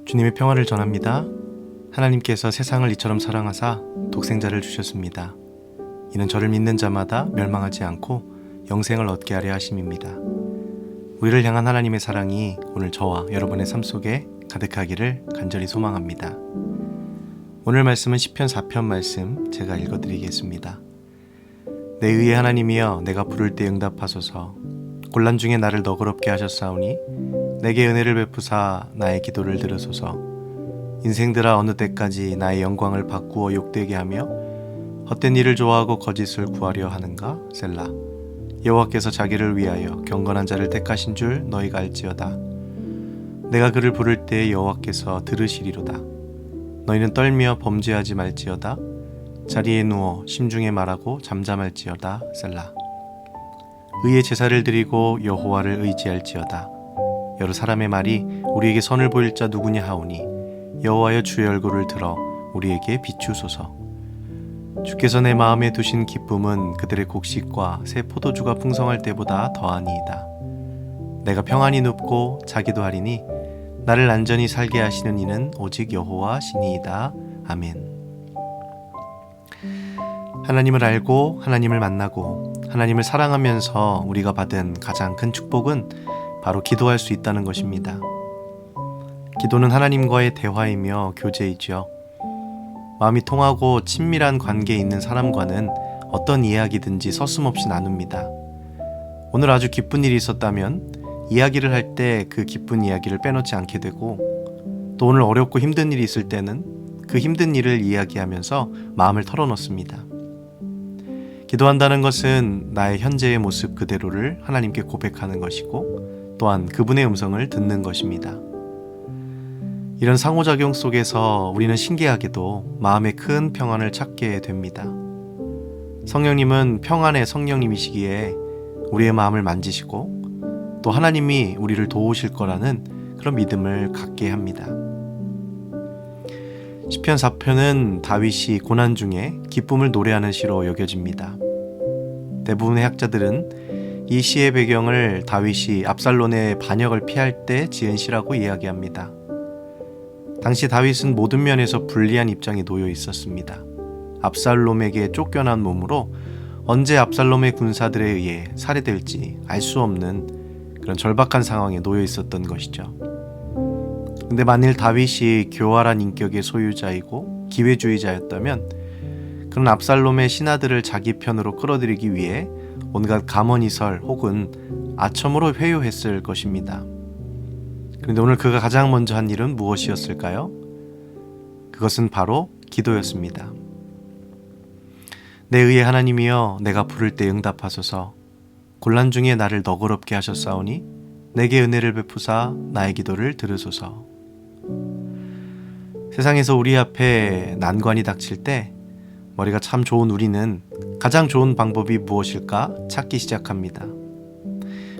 주님의 평화를 전합니다. 하나님께서 세상을 이처럼 사랑하사 독생자를 주셨습니다. 이는 저를 믿는 자마다 멸망하지 않고 영생을 얻게 하려 하심입니다. 우리를 향한 하나님의 사랑이 오늘 저와 여러분의 삶 속에 가득하기를 간절히 소망합니다. 오늘 말씀은 시편 4편 말씀 제가 읽어드리겠습니다. 내 의의 하나님이여, 내가 부를 때 응답하소서. 곤란 중에 나를 너그럽게 하셨사오니 내게 은혜를 베푸사 나의 기도를 들으소서. 인생들아, 어느 때까지 나의 영광을 바꾸어 욕되게 하며 헛된 일을 좋아하고 거짓을 구하려 하는가? 셀라. 여호와께서 자기를 위하여 경건한 자를 택하신 줄 너희가 알지어다. 내가 그를 부를 때 여호와께서 들으시리로다. 너희는 떨며 범죄하지 말지어다. 자리에 누워 심중에 말하고 잠잠할지어다. 셀라. 의의 제사를 드리고 여호와를 의지할지어다. 여러 사람의 말이 우리에게 선을 보일 자 누구냐 하오니 여호와여, 주의 얼굴을 들어 우리에게 비추소서. 주께서 내 마음에 두신 기쁨은 그들의 곡식과 새 포도주가 풍성할 때보다 더하니이다. 내가 평안히 눕고 자기도 하리니 나를 안전히 살게 하시는 이는 오직 여호와시니이다. 아멘. 하나님을 알고 하나님을 만나고 하나님을 사랑하면서 우리가 받은 가장 큰 축복은 바로 기도할 수 있다는 것입니다. 기도는 하나님과의 대화이며 교제이죠. 마음이 통하고 친밀한 관계에 있는 사람과는 어떤 이야기든지 서슴없이 나눕니다. 오늘 아주 기쁜 일이 있었다면 이야기를 할 때 그 기쁜 이야기를 빼놓지 않게 되고, 또 오늘 어렵고 힘든 일이 있을 때는 그 힘든 일을 이야기하면서 마음을 털어놓습니다. 기도한다는 것은 나의 현재의 모습 그대로를 하나님께 고백하는 것이고, 또한 그분의 음성을 듣는 것입니다. 이런 상호작용 속에서 우리는 신기하게도 마음의 큰 평안을 찾게 됩니다. 성령님은 평안의 성령님이시기에 우리의 마음을 만지시고 또 하나님이 우리를 도우실 거라는 그런 믿음을 갖게 합니다. 시편 4편은 다윗이 고난 중에 기쁨을 노래하는 시로 여겨집니다. 대부분의 학자들은 이 시의 배경을 다윗이 압살롬의 반역을 피할 때 지은 시라고 이야기합니다. 당시 다윗은 모든 면에서 불리한 입장에 놓여 있었습니다. 압살롬에게 쫓겨난 몸으로 언제 압살롬의 군사들에 의해 살해될지 알 수 없는 그런 절박한 상황에 놓여 있었던 것이죠. 근데 만일 다윗이 교활한 인격의 소유자이고 기회주의자였다면 그런 압살롬의 신하들을 자기 편으로 끌어들이기 위해 온갖 감언이설 혹은 아첨으로 회유했을 것입니다. 그런데 오늘 그가 가장 먼저 한 일은 무엇이었을까요? 그것은 바로 기도였습니다. 내 의의 하나님이여, 내가 부를 때 응답하소서. 곤란 중에 나를 너그럽게 하셨사오니 내게 은혜를 베푸사 나의 기도를 들으소서. 세상에서 우리 앞에 난관이 닥칠 때 머리가 참 좋은 우리는 가장 좋은 방법이 무엇일까 찾기 시작합니다.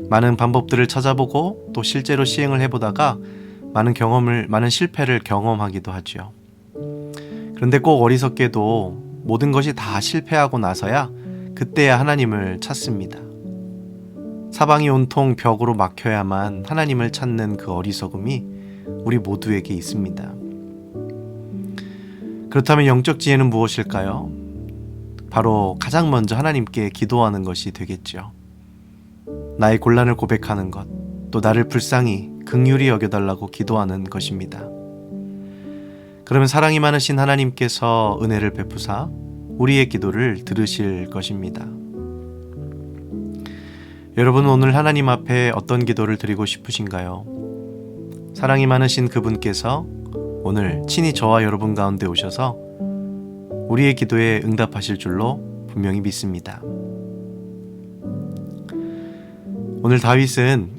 많은 방법들을 찾아보고 또 실제로 시행을 해보다가 많은 실패를 경험하기도 하죠. 그런데 꼭 어리석게도 모든 것이 다 실패하고 나서야 그때야 하나님을 찾습니다. 사방이 온통 벽으로 막혀야만 하나님을 찾는 그 어리석음이 우리 모두에게 있습니다. 그렇다면 영적 지혜는 무엇일까요? 바로 가장 먼저 하나님께 기도하는 것이 되겠죠. 나의 곤란을 고백하는 것, 또 나를 불쌍히 긍휼히 여겨달라고 기도하는 것입니다. 그러면 사랑이 많으신 하나님께서 은혜를 베푸사 우리의 기도를 들으실 것입니다. 여러분, 오늘 하나님 앞에 어떤 기도를 드리고 싶으신가요? 사랑이 많으신 그분께서 오늘 친히 저와 여러분 가운데 오셔서 우리의 기도에 응답하실 줄로 분명히 믿습니다. 오늘 다윗은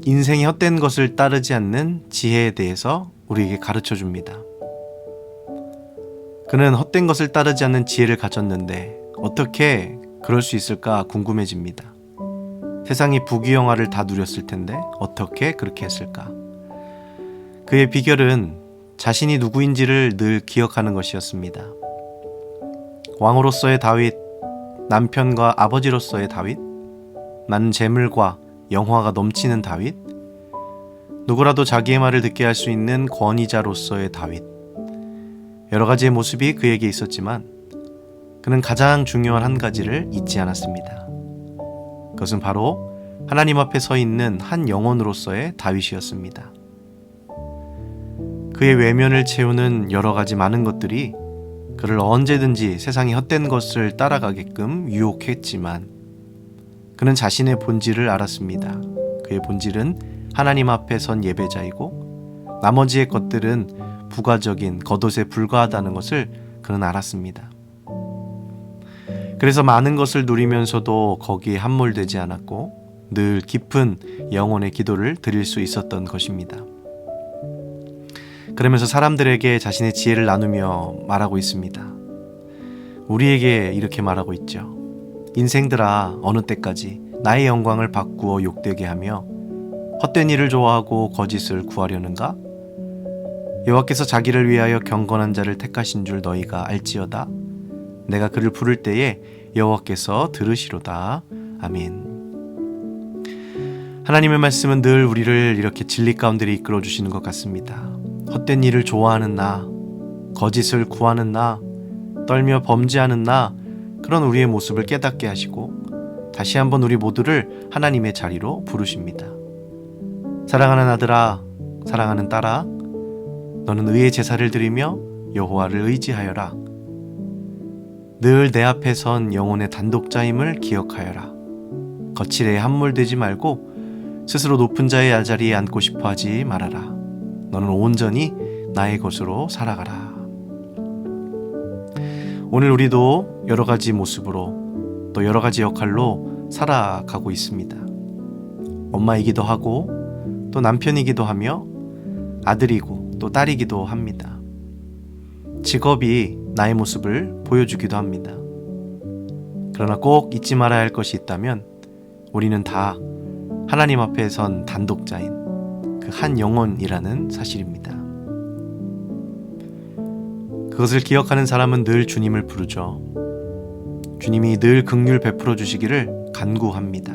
인생의 헛된 것을 따르지 않는 지혜에 대해서 우리에게 가르쳐 줍니다. 그는 헛된 것을 따르지 않는 지혜를 가졌는데 어떻게 그럴 수 있을까 궁금해집니다. 세상이 부귀영화를 다 누렸을 텐데 어떻게 그렇게 했을까? 그의 비결은 자신이 누구인지를 늘 기억하는 것이었습니다. 왕으로서의 다윗, 남편과 아버지로서의 다윗, 많은 재물과 영화가 넘치는 다윗, 누구라도 자기의 말을 듣게 할 수 있는 권위자로서의 다윗. 여러 가지의 모습이 그에게 있었지만 그는 가장 중요한 한 가지를 잊지 않았습니다. 그것은 바로 하나님 앞에 서 있는 한 영혼으로서의 다윗이었습니다. 그의 외면을 채우는 여러 가지 많은 것들이 그를 언제든지 세상의 헛된 것을 따라가게끔 유혹했지만 그는 자신의 본질을 알았습니다. 그의 본질은 하나님 앞에 선 예배자이고 나머지의 것들은 부가적인 겉옷에 불과하다는 것을 그는 알았습니다. 그래서 많은 것을 누리면서도 거기에 함몰되지 않았고 늘 깊은 영혼의 기도를 드릴 수 있었던 것입니다. 그러면서 사람들에게 자신의 지혜를 나누며 말하고 있습니다. 우리에게 이렇게 말하고 있죠. 인생들아, 어느 때까지 나의 영광을 바꾸어 욕되게 하며 헛된 일을 좋아하고 거짓을 구하려는가? 여호와께서 자기를 위하여 경건한 자를 택하신 줄 너희가 알지어다. 내가 그를 부를 때에 여호와께서 들으시로다. 아멘. 하나님의 말씀은 늘 우리를 이렇게 진리 가운데 이끌어 주시는 것 같습니다. 헛된 일을 좋아하는 나, 거짓을 구하는 나, 떨며 범죄하는 나, 그런 우리의 모습을 깨닫게 하시고 다시 한번 우리 모두를 하나님의 자리로 부르십니다. 사랑하는 아들아, 사랑하는 딸아, 너는 의의 제사를 드리며 여호와를 의지하여라. 늘 내 앞에 선 영혼의 단독자임을 기억하여라. 거칠에 함몰되지 말고 스스로 높은 자의 자리에 앉고 싶어 하지 말아라. 너는 온전히 나의 것으로 살아가라. 오늘 우리도 여러 가지 모습으로 또 여러 가지 역할로 살아가고 있습니다. 엄마이기도 하고 또 남편이기도 하며 아들이고 또 딸이기도 합니다. 직업이 나의 모습을 보여주기도 합니다. 그러나 꼭 잊지 말아야 할 것이 있다면 우리는 다 하나님 앞에 선 단독자인 그 한 영혼이라는 사실입니다. 그것을 기억하는 사람은 늘 주님을 부르죠. 주님이 늘 긍휼 베풀어 주시기를 간구합니다.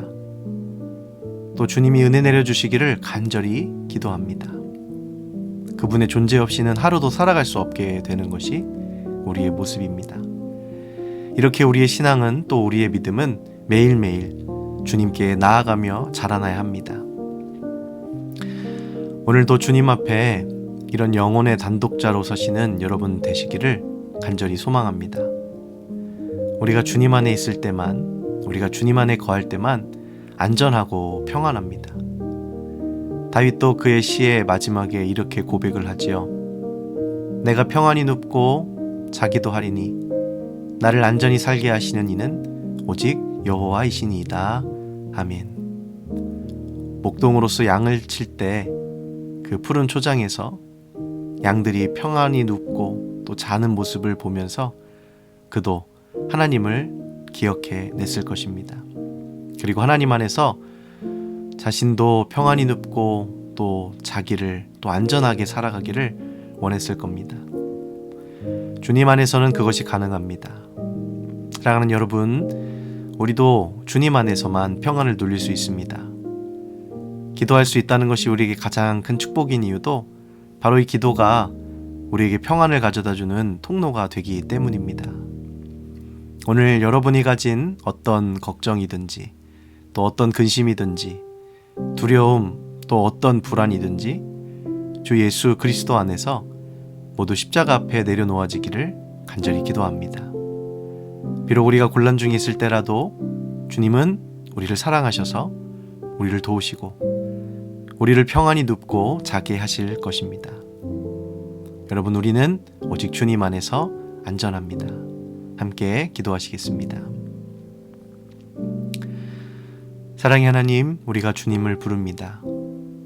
또 주님이 은혜 내려주시기를 간절히 기도합니다. 그분의 존재 없이는 하루도 살아갈 수 없게 되는 것이 우리의 모습입니다. 이렇게 우리의 신앙은 또 우리의 믿음은 매일매일 주님께 나아가며 자라나야 합니다. 오늘도 주님 앞에 이런 영혼의 단독자로 서시는 여러분 되시기를 간절히 소망합니다. 우리가 주님 안에 있을 때만, 우리가 주님 안에 거할 때만 안전하고 평안합니다. 다윗도 그의 시의 마지막에 이렇게 고백을 하지요. 내가 평안히 눕고 자기도 하리니 나를 안전히 살게 하시는 이는 오직 여호와이시니이다. 아멘. 목동으로서 양을 칠 때 그 푸른 초장에서 양들이 평안히 눕고 또 자는 모습을 보면서 그도 하나님을 기억해 냈을 것입니다. 그리고 하나님 안에서 자신도 평안히 눕고 또 자기를 또 안전하게 살아가기를 원했을 겁니다. 주님 안에서는 그것이 가능합니다. 사랑하는 여러분, 우리도 주님 안에서만 평안을 누릴 수 있습니다. 기도할 수 있다는 것이 우리에게 가장 큰 축복인 이유도 바로 이 기도가 우리에게 평안을 가져다주는 통로가 되기 때문입니다. 오늘 여러분이 가진 어떤 걱정이든지 또 어떤 근심이든지 두려움 또 어떤 불안이든지 주 예수 그리스도 안에서 모두 십자가 앞에 내려놓아지기를 간절히 기도합니다. 비록 우리가 곤란 중에 있을 때라도 주님은 우리를 사랑하셔서 우리를 도우시고 우리를 평안히 눕고 자게 하실 것입니다. 여러분, 우리는 오직 주님 안에서 안전합니다. 함께 기도하시겠습니다. 사랑의 하나님, 우리가 주님을 부릅니다.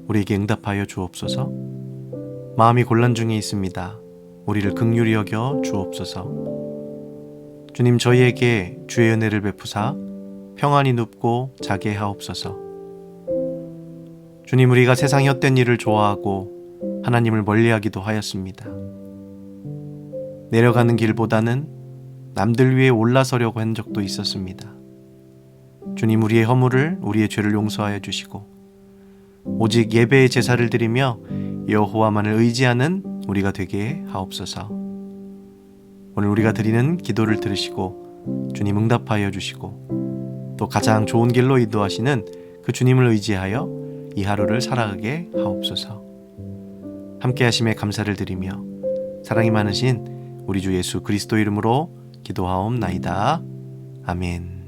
우리에게 응답하여 주옵소서. 마음이 곤란 중에 있습니다. 우리를 긍휼히 여겨 주옵소서. 주님, 저희에게 주의 은혜를 베푸사 평안히 눕고 자게 하옵소서. 주님, 우리가 세상의 헛된 일을 좋아하고 하나님을 멀리하기도 하였습니다. 내려가는 길보다는 남들 위에 올라서려고 한 적도 있었습니다. 주님, 우리의 허물을, 우리의 죄를 용서하여 주시고 오직 예배의 제사를 드리며 여호와만을 의지하는 우리가 되게 하옵소서. 오늘 우리가 드리는 기도를 들으시고 주님 응답하여 주시고 또 가장 좋은 길로 인도하시는 그 주님을 의지하여 이 하루를 살아가게 하옵소서. 함께 하심에 감사를 드리며 사랑이 많으신 우리 주 예수 그리스도 이름으로 기도하옵나이다. 아멘.